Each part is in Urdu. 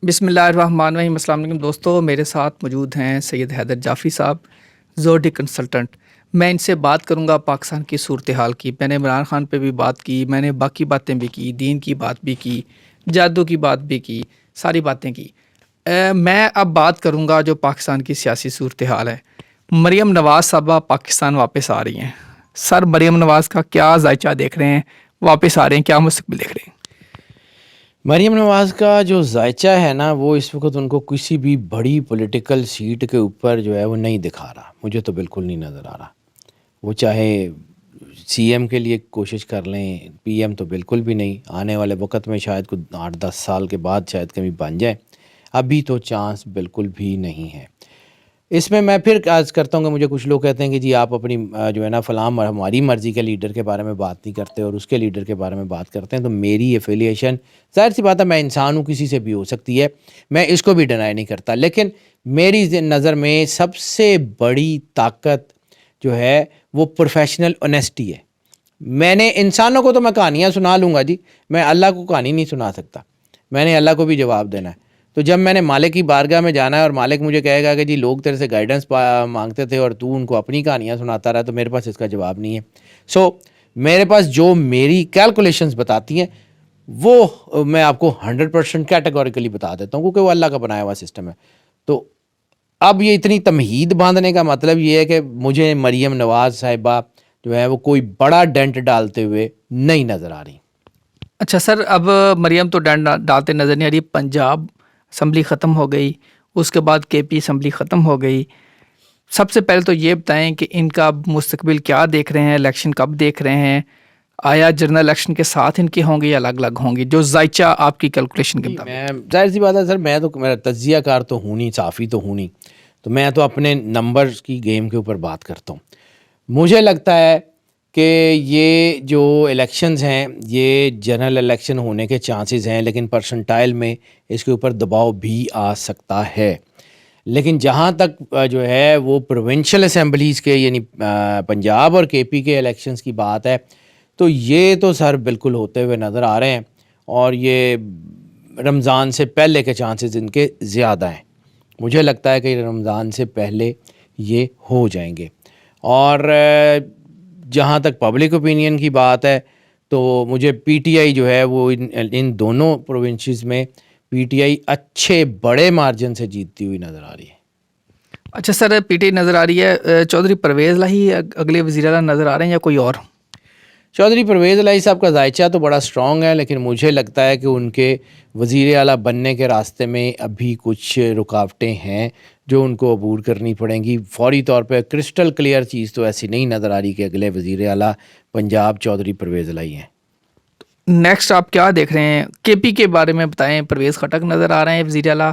بسم اللہ الرحمن الرحیم۔ السلام علیکم دوستو، میرے ساتھ موجود ہیں سید حیدر جعفری صاحب، زوڈی کنسلٹنٹ۔ میں ان سے بات کروں گا پاکستان کی صورتحال کی۔ میں نے عمران خان پہ بھی بات کی، میں نے باقی باتیں بھی کی، دین کی بات بھی کی، جادو کی بات بھی کی، ساری باتیں کی۔ میں اب بات کروں گا جو پاکستان کی سیاسی صورتحال ہے۔ مریم نواز صاحبہ پاکستان واپس آ رہی ہیں۔ سر، مریم نواز کا کیا ذائچہ دیکھ رہے ہیں؟ واپس آ رہے ہیں، کیا مستقبل دیکھ رہے ہیں؟ مریم نواز کا جو ذائچہ ہے نا، وہ اس وقت ان کو کسی بھی بڑی پولیٹیکل سیٹ کے اوپر جو ہے وہ نہیں دکھا رہا۔ مجھے تو بالکل نہیں نظر آ رہا۔ وہ چاہے سی ایم کے لیے کوشش کر لیں، پی ایم تو بالکل بھی نہیں۔ آنے والے وقت میں شاید کچھ 8-10 سال کے بعد شاید کبھی بن جائے، ابھی تو چانس بالکل بھی نہیں ہے۔ اس میں پھر عرض کرتا ہوں کہ مجھے کچھ لوگ کہتے ہیں کہ جی آپ اپنی جو ہے نا فلاں ہماری مرضی کے لیڈر کے بارے میں بات نہیں کرتے اور اس کے لیڈر کے بارے میں بات کرتے ہیں۔ تو میری ایفیلیشن، ظاہر سی بات ہے، میں انسان ہوں، کسی سے بھی ہو سکتی ہے، میں اس کو بھی ڈینائی نہیں کرتا، لیکن میری نظر میں سب سے بڑی طاقت جو ہے وہ پروفیشنل آنیسٹی ہے۔ میں نے انسانوں کو تو میں کہانیاں سنا لوں گا جی، میں اللہ کو کہانی نہیں سنا سکتا، میں نے اللہ کو بھی جواب دینا ہے۔ تو جب میں نے مالک کی بارگاہ میں جانا ہے اور مالک مجھے کہے گا کہ جی لوگ تیرے سے گائیڈنس مانگتے تھے اور تو ان کو اپنی کہانیاں سناتا رہا، تو میرے پاس اس کا جواب نہیں ہے۔ میرے پاس جو میری کیلکولیشنز بتاتی ہیں وہ میں آپ کو 100% کیٹیگوریکلی بتا دیتا ہوں، کیونکہ وہ اللہ کا بنایا ہوا سسٹم ہے۔ تو اب یہ اتنی تمہید باندھنے کا مطلب یہ ہے کہ مجھے مریم نواز صاحبہ جو ہے وہ کوئی بڑا ڈینٹ ڈالتے ہوئے نہیں نظر آ رہی۔ اچھا سر، اب مریم تو ڈینٹ ڈالتے نظر نہیں آ رہی۔ پنجاب اسمبلی ختم ہو گئی، اس کے بعد کے پی اسمبلی ختم ہو گئی۔ سب سے پہلے تو یہ بتائیں کہ ان کا مستقبل کیا دیکھ رہے ہیں؟ الیکشن کب دیکھ رہے ہیں؟ آیا جنرل الیکشن کے ساتھ ان کی ہوں گی یا الگ الگ ہوں گی، جو ذائچہ آپ کی کیلکولیشن کے مطابق؟ میں ظاہر سی بات ہے سر، میں تو میرا تجزیہ کار تو ہوں نہیں، صحافی تو ہوں نہیں، تو میں تو اپنے نمبرز کی گیم کے اوپر بات کرتا ہوں۔ مجھے لگتا ہے کہ یہ جو الیکشنز ہیں یہ جنرل الیکشن ہونے کے چانسز ہیں، لیکن پرسنٹائل میں اس کے اوپر دباؤ بھی آ سکتا ہے۔ لیکن جہاں تک جو ہے وہ پروونشل اسمبلیز کے یعنی پنجاب اور کے پی کے الیکشنز کی بات ہے، تو یہ تو سر بالکل ہوتے ہوئے نظر آ رہے ہیں، اور یہ رمضان سے پہلے کے چانسز ان کے زیادہ ہیں۔ مجھے لگتا ہے کہ رمضان سے پہلے یہ ہو جائیں گے۔ اور جہاں تک پبلک اوپینین کی بات ہے تو مجھے پی ٹی آئی جو ہے وہ ان دونوں پروونسز میں پی ٹی آئی اچھے بڑے مارجن سے جیتتی ہوئی نظر آ رہی ہے۔ اچھا سر، پی ٹی نظر آ رہی ہے، چودھری پرویز الہی اگلے وزیر اعلیٰ نظر آ رہے ہیں یا کوئی اور؟ چودھری پرویز الہی صاحب کا ذائچہ تو بڑا سٹرونگ ہے، لیکن مجھے لگتا ہے کہ ان کے وزیر اعلیٰ بننے کے راستے میں ابھی کچھ رکاوٹیں ہیں جو ان کو عبور کرنی پڑیں گی۔ فوری طور پہ کرسٹل کلیئر چیز تو ایسی نہیں نظر آ رہی کہ اگلے وزیر اعلیٰ پنجاب چودھری پرویز الہی ہیں۔ نیکسٹ آپ کیا دیکھ رہے ہیں؟ کے پی کے بارے میں بتائیں۔ پرویز خٹک نظر آ رہے ہیں وزیر اعلیٰ،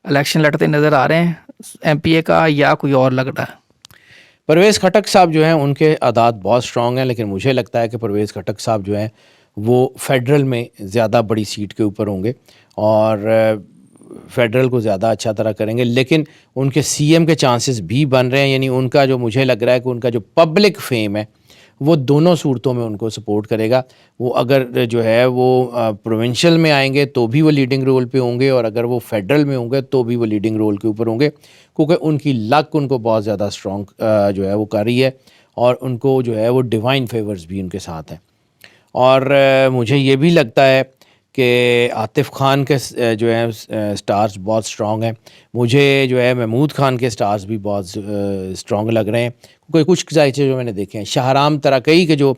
الیکشن لڑتے نظر آ رہے ہیں ایم پی اے کا، یا کوئی اور لگ رہا ہے؟ پرویز خٹک صاحب جو ہیں ان کے اعداد بہت سٹرونگ ہیں، لیکن مجھے لگتا ہے کہ پرویز خٹک صاحب جو ہیں وہ فیڈرل میں زیادہ بڑی سیٹ کے اوپر ہوں گے اور فیڈرل کو زیادہ اچھا طرح کریں گے، لیکن ان کے سی ایم کے چانسز بھی بن رہے ہیں۔ یعنی ان کا جو مجھے لگ رہا ہے کہ ان کا جو پبلک فیم ہے وہ دونوں صورتوں میں ان کو سپورٹ کرے گا۔ وہ اگر جو ہے وہ پروونشل میں آئیں گے تو بھی وہ لیڈنگ رول پہ ہوں گے، اور اگر وہ فیڈرل میں ہوں گے تو بھی وہ لیڈنگ رول کے اوپر ہوں گے، کیونکہ ان کی لک ان کو بہت زیادہ سٹرونگ جو ہے وہ کر رہی ہے، اور ان کو جو ہے وہ ڈیوائن فیورز بھی ان کے ساتھ ہیں۔ اور مجھے یہ بھی لگتا ہے کہ عاطف خان کے جو ہے سٹارز بہت سٹرونگ ہیں۔ مجھے جو ہے محمود خان کے سٹارز بھی بہت سٹرونگ لگ رہے ہیں، کیونکہ کچھ ذائچے جو میں نے دیکھے ہیں، شاہرام تراکئی کے جو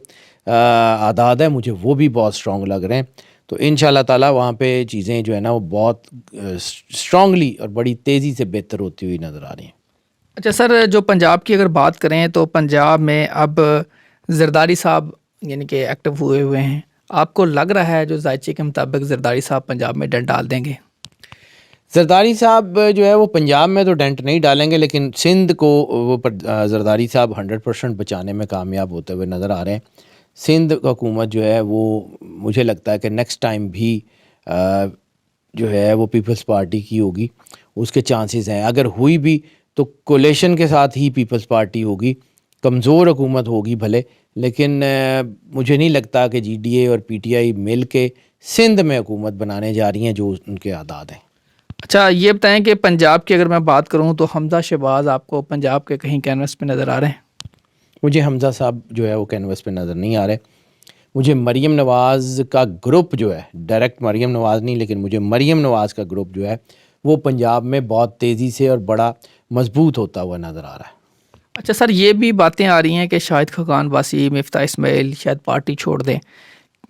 اعداد ہیں مجھے وہ بھی بہت سٹرونگ لگ رہے ہیں۔ تو انشاءاللہ تعالیٰ وہاں پہ چیزیں جو ہے نا وہ بہت سٹرونگلی اور بڑی تیزی سے بہتر ہوتی ہوئی نظر آ رہی ہیں۔ اچھا سر، جو پنجاب کی اگر بات کریں تو پنجاب میں اب زرداری صاحب یعنی کہ ایکٹیو ہوئے ہیں۔ آپ کو لگ رہا ہے جو ذائچے کے مطابق زرداری صاحب پنجاب میں ڈنڈ ڈال دیں گے؟ زرداری صاحب جو ہے وہ پنجاب میں تو ڈینٹ نہیں ڈالیں گے، لیکن سندھ کو وہ زرداری صاحب 100% بچانے میں کامیاب ہوتے ہوئے نظر آ رہے ہیں۔ سندھ حکومت جو ہے وہ مجھے لگتا ہے کہ نیکسٹ ٹائم بھی جو ہے وہ پیپلز پارٹی کی ہوگی، اس کے چانسز ہیں۔ اگر ہوئی بھی تو کولیشن کے ساتھ ہی پیپلز پارٹی ہوگی، کمزور حکومت ہوگی بھلے، لیکن مجھے نہیں لگتا کہ جی ڈی اے اور پی ٹی آئی مل کے سندھ میں حکومت بنانے جا رہی ہیں جو ان کے اعداد ہیں۔ اچھا یہ بتائیں کہ پنجاب کی اگر میں بات کروں تو حمزہ شہباز آپ کو پنجاب کے کہیں کینوس پہ نظر آ رہے ہیں؟ مجھے حمزہ صاحب جو ہے وہ کینوس پہ نظر نہیں آ رہے. مجھے مریم نواز کا گروپ جو ہے، ڈائریکٹ مریم نواز نہیں لیکن مجھے مریم نواز کا گروپ جو ہے وہ پنجاب میں بہت تیزی سے اور بڑا مضبوط ہوتا ہوا نظر آ رہا ہے. اچھا سر، یہ بھی باتیں آ رہی ہیں کہ شاہد خاقان باسی، مفتاح اسماعیل شاید پارٹی چھوڑ دیں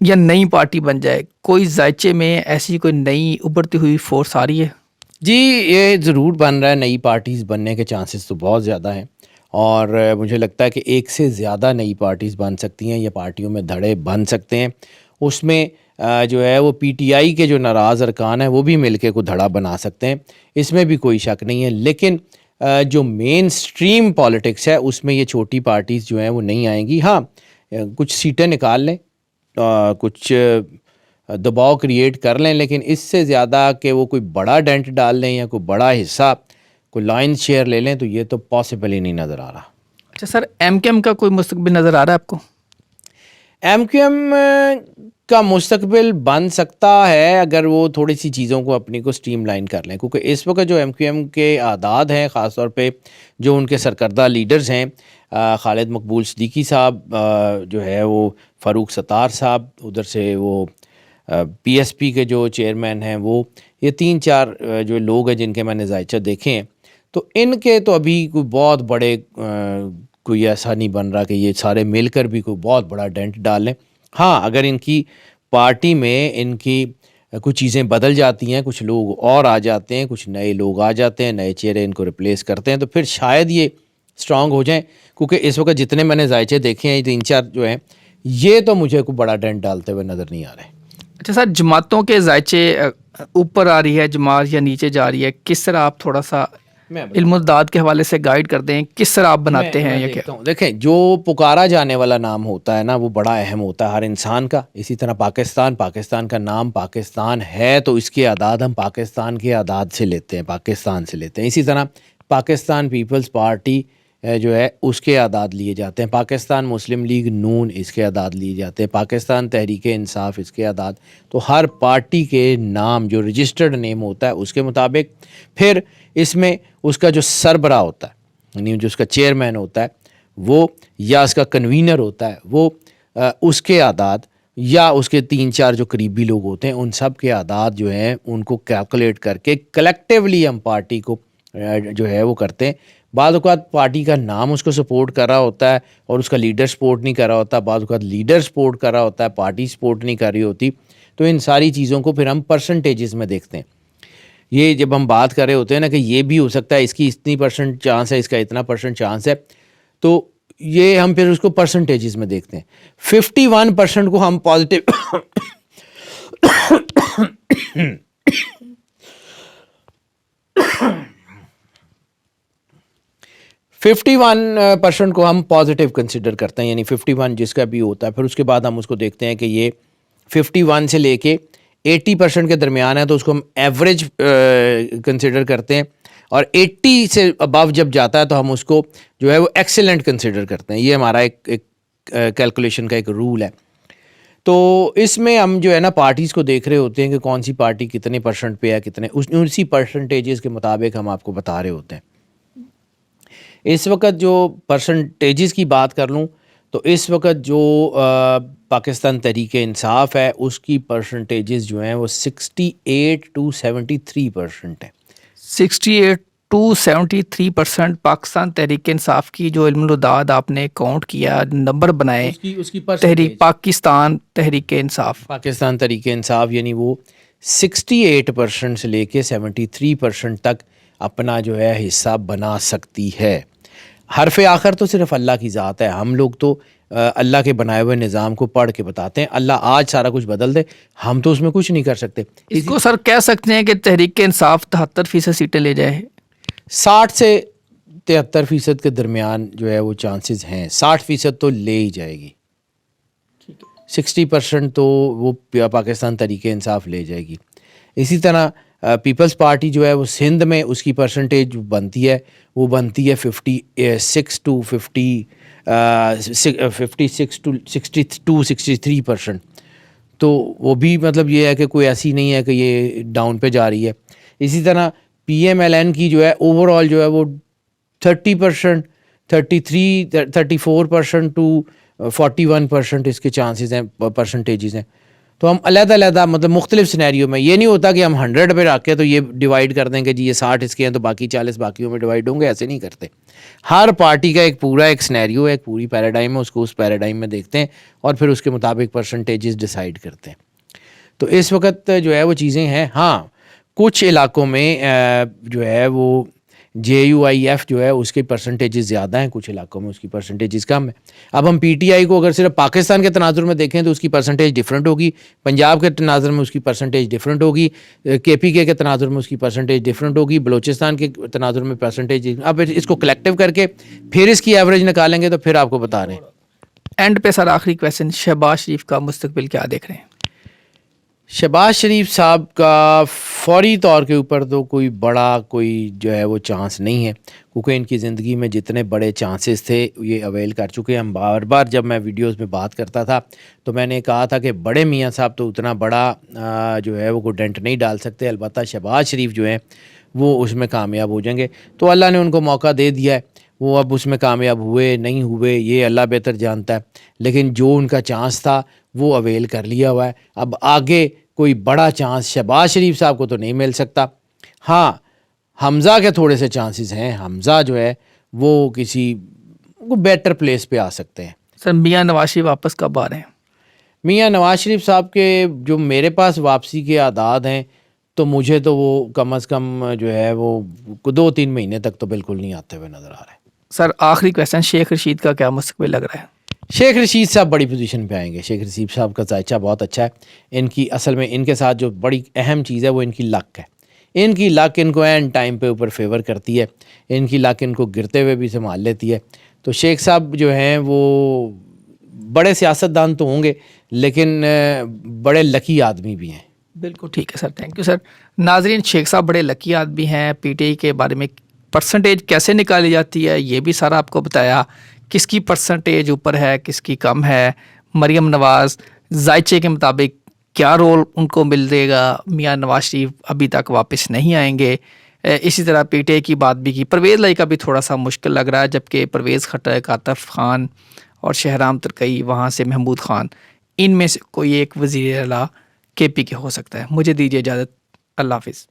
یا نئی پارٹی بن جائے. کوئی ذائچے میں ایسی کوئی نئی ابھرتی ہوئی فورس آ رہی ہے؟ جی یہ ضرور بن رہا ہے، نئی پارٹیز بننے کے چانسز تو بہت زیادہ ہیں، اور مجھے لگتا ہے کہ ایک سے زیادہ نئی پارٹیز بن سکتی ہیں یا پارٹیوں میں دھڑے بن سکتے ہیں. اس میں جو ہے وہ پی ٹی آئی کے جو ناراض ارکان ہیں وہ بھی مل کے کوئی دھڑا بنا سکتے ہیں، اس میں بھی کوئی شک نہیں ہے. لیکن جو مین سٹریم پالیٹکس ہے اس میں یہ چھوٹی پارٹیز جو ہیں وہ نہیں آئیں گی. ہاں کچھ سیٹیں نکال لیں، کچھ دباؤ کریٹ کر لیں، لیکن اس سے زیادہ کہ وہ کوئی بڑا ڈینٹ ڈال لیں یا کوئی بڑا حصہ کوئی لائن شیئر لے لیں تو یہ تو پاسبل ہی نہیں نظر آ رہا. اچھا سر، ایم کے ایم کا کوئی مستقبل نظر آ رہا ہے آپ کو؟ ایم کیو ایم کا مستقبل بن سکتا ہے اگر وہ تھوڑی سی چیزوں کو اپنی کو سٹریم لائن کر لیں، کیونکہ اس وقت جو ایم کیو ایم کے اعداد ہیں، خاص طور پہ جو ان کے سرکردہ لیڈرز ہیں، خالد مقبول صدیقی صاحب جو ہے وہ فاروق ستار صاحب، ادھر سے وہ پی ایس پی کے جو چیئرمین ہیں وہ، یہ 3-4 جو لوگ ہیں جن کے میں نے ذائچہ دیکھے ہیں، تو ان کے تو ابھی کوئی بہت بڑے کوئی ایسا نہیں بن رہا کہ یہ سارے مل کر بھی کوئی بہت بڑا ڈینٹ ڈال لیں. ہاں اگر ان کی پارٹی میں ان کی کچھ چیزیں بدل جاتی ہیں، کچھ لوگ اور آ جاتے ہیں، کچھ نئے لوگ آ جاتے ہیں، نئے چہرے ان کو ریپلیس کرتے ہیں، تو پھر شاید یہ سٹرانگ ہو جائیں. کیونکہ اس وقت جتنے میں نے ذائچے دیکھے ہیں، 3-4 جو ہیں، یہ تو مجھے کوئی بڑا ڈینٹ ڈالتے ہوئے نظر نہیں آ رہے. اچھا سر، جماعتوں کے ذائچے اوپر آ رہی ہے جماعت یا نیچے جا رہی ہے، کس طرح آپ تھوڑا سا علم و داد کے حوالے سے گائیڈ کر دیں، کس طرح آپ بناتے ہیں یا کیا؟ دیکھیں جو پکارا جانے والا نام ہوتا ہے نا وہ بڑا اہم ہوتا ہے ہر انسان کا. اسی طرح پاکستان کا نام پاکستان ہے تو اس کے اعداد ہم پاکستان کے اعداد سے لیتے ہیں، پاکستان سے لیتے ہیں. اسی طرح پاکستان پیپلز پارٹی جو ہے اس کے اعداد لیے جاتے ہیں، پاکستان مسلم لیگ نون اس کے اعداد لیے جاتے ہیں، پاکستان تحریک انصاف اس کے اعداد. تو ہر پارٹی کے نام جو رجسٹرڈ نیم ہوتا ہے اس کے مطابق، پھر اس میں اس کا جو سربراہ ہوتا ہے یعنی جو اس کا چیئرمین ہوتا ہے وہ، یا اس کا کنوینر ہوتا ہے وہ، اس کے اعداد، یا اس کے 3-4 جو قریبی لوگ ہوتے ہیں ان سب کے اعداد جو ہیں ان کو کیلکولیٹ کر کے کلیکٹیولی ہم پارٹی کو جو ہے وہ کرتے ہیں. بعض اوقات پارٹی کا نام اس کو سپورٹ کر رہا ہوتا ہے اور اس کا لیڈر سپورٹ نہیں کر رہا ہوتا، بعض اوقات لیڈر سپورٹ کر رہا ہوتا ہے، پارٹی سپورٹ نہیں کر رہی ہوتی. تو ان ساری چیزوں کو پھر ہم پرسنٹیجز میں دیکھتے ہیں. یہ جب ہم بات کر رہے ہوتے ہیں نا کہ یہ بھی ہو سکتا ہے، اس کی اتنی % چانس ہے، اس کا اتنا % چانس ہے، تو یہ ہم پھر اس کو پرسنٹیجز میں دیکھتے ہیں. 51% کو ہم پازیٹیو 51% کو ہم پازیٹیو کنسیڈر کرتے ہیں، یعنی 51 جس کا بھی ہوتا ہے. پھر اس کے بعد ہم اس کو دیکھتے ہیں کہ یہ 51 سے لے کے 80% کے درمیان ہے تو اس کو ہم ایوریج کنسیڈر کرتے ہیں، اور 80 سے ابو جب جاتا ہے تو ہم اس کو جو ہے وہ ایکسیلنٹ کنسیڈر کرتے ہیں. یہ ہمارا ایک کیلکولیشن کا ایک رول ہے. تو اس میں ہم جو ہے نا پارٹیز کو دیکھ رہے ہوتے ہیں کہ کون سی پارٹی کتنے % پہ ہے، کتنے، اسی پرسنٹیجز کے مطابق ہم آپ کو بتا رہے ہوتے ہیں. اس وقت جو پرسنٹیجز کی بات کر لوں تو اس وقت جو پاکستان تحریک انصاف ہے اس کی پرسنٹیجز جو ہیں وہ 68 to 73% ہے. 68 to 73% پاکستان تحریک انصاف کی جو علم الداد آپ نے کاؤنٹ کیا، نمبر بنائے، اس کی تحریک پاکستان تحریک انصاف، پاکستان تحریک انصاف یعنی وہ 68% سے لے کے 73% تک اپنا جو ہے حصہ بنا سکتی ہے. حرف آخر تو صرف اللہ کی ذات ہے. ہم لوگ تو اللہ کے بنائے ہوئے نظام کو پڑھ کے بتاتے ہیں، اللہ آج سارا کچھ بدل دے، ہم تو اس میں کچھ نہیں کر سکتے. اس کو سر کہہ سکتے ہیں کہ تحریک انصاف 73% سیٹیں لے جائے، 60 سے 73% کے درمیان جو ہے وہ چانسز ہیں. 60% تو لے ہی جائے گی، 60% تو وہ پاکستان تحریک انصاف لے جائے گی. اسی طرح پیپلز پارٹی جو ہے وہ سندھ میں اس کی پرسنٹیج بنتی ہے، وہ بنتی ہے 56 to 63%. تو وہ بھی مطلب یہ ہے کہ کوئی ایسی نہیں ہے کہ یہ ڈاؤن پہ جا رہی ہے. اسی طرح PMLN کی جو ہے اوور آل جو ہے وہ 30%, 34% ٹو 41% اس کے چانسز ہیں, پرسنٹیجز ہیں. تو ہم علیحدہ علیحدہ مطلب مختلف سینیریو میں, یہ نہیں ہوتا کہ ہم 100 پہ رکھ کے تو یہ ڈیوائڈ کر دیں کہ جی یہ 60 اس کے ہیں تو باقی 40 باقیوں میں ڈیوائڈ ہوں گے, ایسے نہیں کرتے. ہر پارٹی کا ایک پورا ایک سینیریو ہے, ایک پوری پیراڈائم ہے, اس کو اس پیراڈائم میں دیکھتے ہیں اور پھر اس کے مطابق پرسنٹیجز ڈیسائیڈ کرتے ہیں. تو اس وقت جو ہے وہ چیزیں ہیں. ہاں کچھ علاقوں میں جو ہے وہ JUIF جو ہے اس کی پرسنٹیجز زیادہ ہیں, کچھ علاقوں میں اس کی پرسنٹیجز کم ہے. اب ہم PTI کو اگر صرف پاکستان کے تناظر میں دیکھیں تو اس کی پرسنٹیج ڈفرینٹ ہوگی, پنجاب کے تناظر میں اس کی پرسنٹیج ڈفرینٹ ہوگی, KPK کے تناظر میں اس کی پرسنٹیج ڈفرینٹ ہوگی, بلوچستان کے تناظر میں پرسنٹیج. اب اس کو کلیکٹیو کر کے پھر اس کی ایوریج نکالیں گے تو پھر آپ کو بتا رہے ہیں. اینڈ پہ سر آخری کویشچن, شہباز شریف کا مستقبل کیا دیکھ رہے ہیں؟ شہباز شریف صاحب کا فوری طور کے اوپر تو کوئی جو ہے وہ چانس نہیں ہے, کیونکہ ان کی زندگی میں جتنے بڑے چانسز تھے یہ اویل کر چکے ہیں. ہم بار بار جب میں ویڈیوز میں بات کرتا تھا تو میں نے کہا تھا کہ بڑے میاں صاحب تو اتنا بڑا جو ہے وہ کوئی ڈنٹ نہیں ڈال سکتے, البتہ شہباز شریف جو ہیں وہ اس میں کامیاب ہو جائیں گے. تو اللہ نے ان کو موقع دے دیا ہے, وہ اب اس میں کامیاب ہوئے نہیں ہوئے یہ اللہ بہتر جانتا ہے, لیکن جو ان کا چانس تھا وہ اویل کر لیا ہوا ہے. اب آگے کوئی بڑا چانس شہباز شریف صاحب کو تو نہیں مل سکتا. ہاں حمزہ کے تھوڑے سے چانسز ہیں, حمزہ جو ہے وہ کسی بیٹر پلیس پہ آ سکتے ہیں. سر میاں نواز شریف واپس کب آ رہے ہیں؟ میاں نواز شریف صاحب کے جو میرے پاس واپسی کے اعداد ہیں تو مجھے تو وہ کم از کم جو ہے وہ 2-3 مہینے تک تو بالکل نہیں آتے ہوئے نظر آ رہے ہیں. سر آخری کویشچن, شیخ رشید کا کیا مستقبل لگ رہا ہے؟ شیخ رشید صاحب بڑی پوزیشن پہ آئیں گے. شیخ رشید صاحب کا ذائچہ بہت اچھا ہے. ان کی اصل میں ان کے ساتھ جو بڑی اہم چیز ہے وہ ان کی لک ہے. ان کی لک ان کو اینڈ ٹائم پہ اوپر فیور کرتی ہے, ان کی لک ان کو گرتے ہوئے بھی سنبھال لیتی ہے. تو شیخ صاحب جو ہیں وہ بڑے سیاستدان تو ہوں گے لیکن بڑے لکی آدمی بھی ہیں. بالکل ٹھیک ہے سر, تھینک یو سر. ناظرین, شیخ صاحب بڑے لکی آدمی ہیں. PTI کے بارے میں پرسنٹیج کیسے نکالی جاتی ہے یہ بھی سارا آپ کو بتایا, کس کی پرسنٹیج اوپر ہے کس کی کم ہے. مریم نواز ذائچے کے مطابق کیا رول ان کو مل دے گا, میاں نواز شریف ابھی تک واپس نہیں آئیں گے. اسی طرح PTI کی بات بھی کی. پرویز لائی کا بھی تھوڑا سا مشکل لگ رہا ہے, جبکہ پرویز خٹک, عاطف خان اور شہرام ترکئی, وہاں سے محمود خان, ان میں سے کوئی ایک وزیر اعلیٰ KP کے ہو سکتا ہے. مجھے دیجیے اجازت, اللہ حافظ.